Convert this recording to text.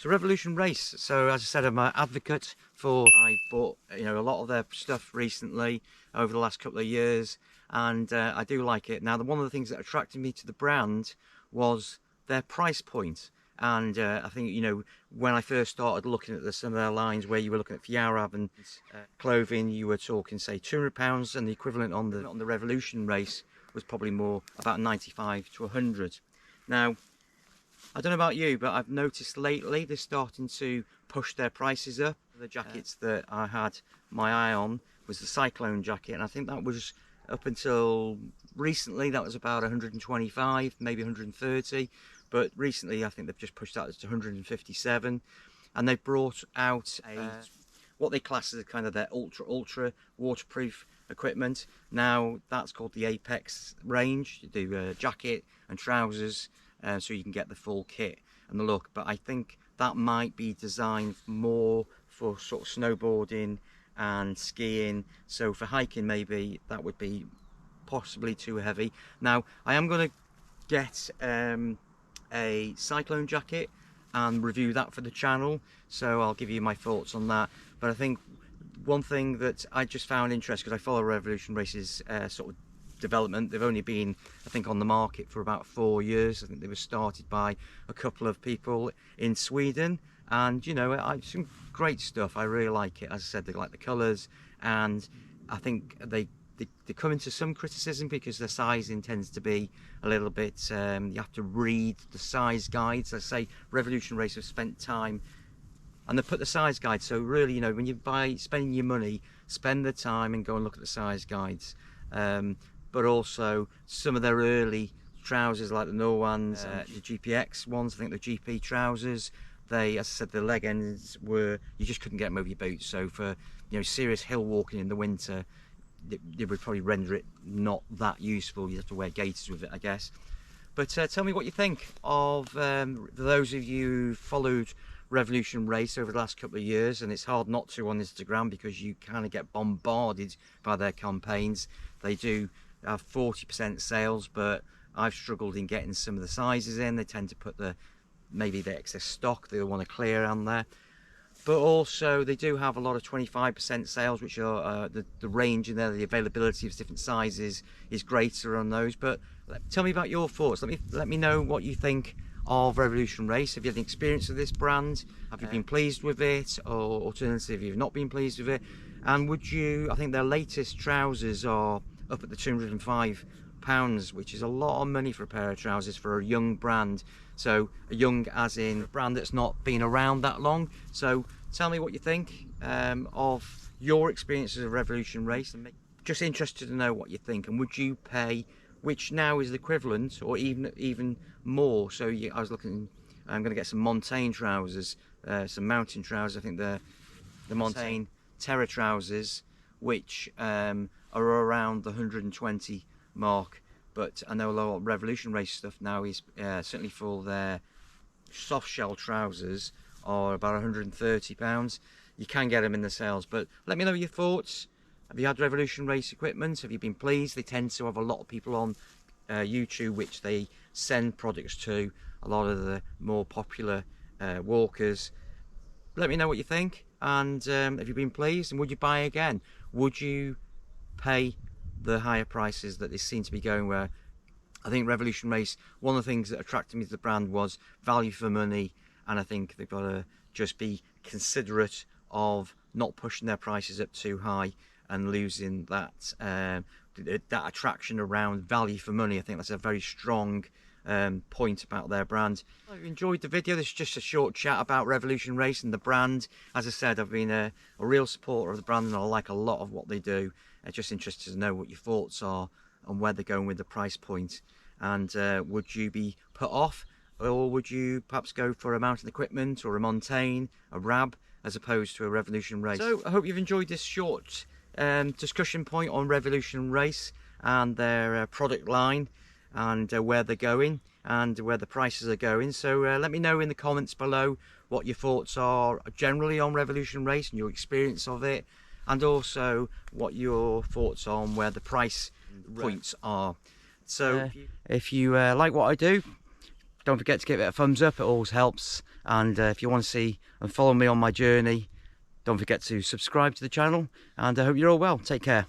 So Revolution Race. So as I said, I'm an advocate for. I bought a lot of their stuff recently over the last couple of years, and I do like it. Now, one of the things that attracted me to the brand was their price point. And I think when I first started looking at some of their lines, where you were looking at Fjärrav and clothing, you were talking say £200, and the equivalent on the Revolution Race was probably more about 95 to 100. Now, I don't know about you, but I've noticed lately they're starting to push their prices up. The jackets that I had my eye on was the Cyclone jacket, and I think that was up until recently, that was about 125, maybe 130. But recently I think they've just pushed that to 157, and they've brought out what they class as kind of their ultra waterproof equipment. Now that's called the Apex range. You do a jacket and trousers, so you can get the full kit and the look. But I think that might be designed more for sort of snowboarding and skiing. So for hiking, maybe that would be possibly too heavy. Now I am going to get a Cyclone jacket and review that for the channel, so I'll give you my thoughts on that. But I think one thing that I just found interesting, because I follow Revolution Race's sort of development. They've only been, I think, on the market for about 4 years. I think they were started by a couple of people in Sweden, and some great stuff. I really like it. As I said, they like the colours, and I think they come into some criticism because their sizing tends to be a little bit, you have to read the size guides. I say Revolution Race have spent time and they put the size guide, so really when you spending your money, spend the time and go and look at the size guides. But also some of their early trousers, like the Norwans, the GPX ones, I think the GP trousers, they, as I said, the leg ends were, you just couldn't get them over your boots. So for serious hill walking in the winter, it would probably render it not that useful. You'd have to wear gaiters with it, I guess. But tell me what you think of those of you who followed Revolution Race over the last couple of years, and it's hard not to on Instagram because you kind of get bombarded by their campaigns. They do have 40% sales, but I've struggled in getting some of the sizes in. They tend to put maybe the excess stock they want to clear on there. But also they do have a lot of 25% sales, which are the range in there, the availability of different sizes is greater on those. But tell me about your thoughts. Let me know what you think of Revolution Race. Have you had any experience with this brand? Have you been pleased with it, or alternatively, you've not been pleased with it? And would you? I think their latest trousers are up at the £205, which is a lot of money for a pair of trousers for a young brand. So a young as in a brand that's not been around that long. So tell me what you think of your experiences of Revolution Race, and just interested to know what you think. And would you pay, which now is the equivalent or even more? So I was looking, I'm going to get some Montane trousers, some mountain trousers. I think the Montane Terra trousers, which are around the 120 mark. But I know a lot of Revolution Race stuff now is certainly for their soft shell trousers are about £130. You can get them in the sales, but let me know your thoughts. Have you had Revolution Race equipment? Have you been pleased? They tend to have a lot of people on YouTube which they send products to, a lot of the more popular walkers. Let me know what you think, and have you been pleased, and would you buy again? Would you pay the higher prices that they seem to be going? Where I think Revolution Race, one of the things that attracted me to the brand was value for money, and I think they've got to just be considerate of not pushing their prices up too high and losing that that attraction around value for money. I think that's a very strong point about their brand. I enjoyed the video. This is just a short chat about Revolution Race and the brand. As I said, I've been a real supporter of the brand, and I like a lot of what they do. I'm just interested to know what your thoughts are on where they're going with the price point, and would you be put off, or would you perhaps go for a mountain equipment or a Montane, a Rab, as opposed to a Revolution Race? So I hope you've enjoyed this short discussion point on Revolution Race and their product line, and where they're going and where the prices are going. So let me know in the comments below what your thoughts are generally on Revolution Race and your experience of it, and also what your thoughts on where the price points are. So if you like what I do, don't forget to give it a thumbs up. It always helps, And if you want to see and follow me on my journey, don't forget to subscribe to the channel, and I hope you're all well. Take care.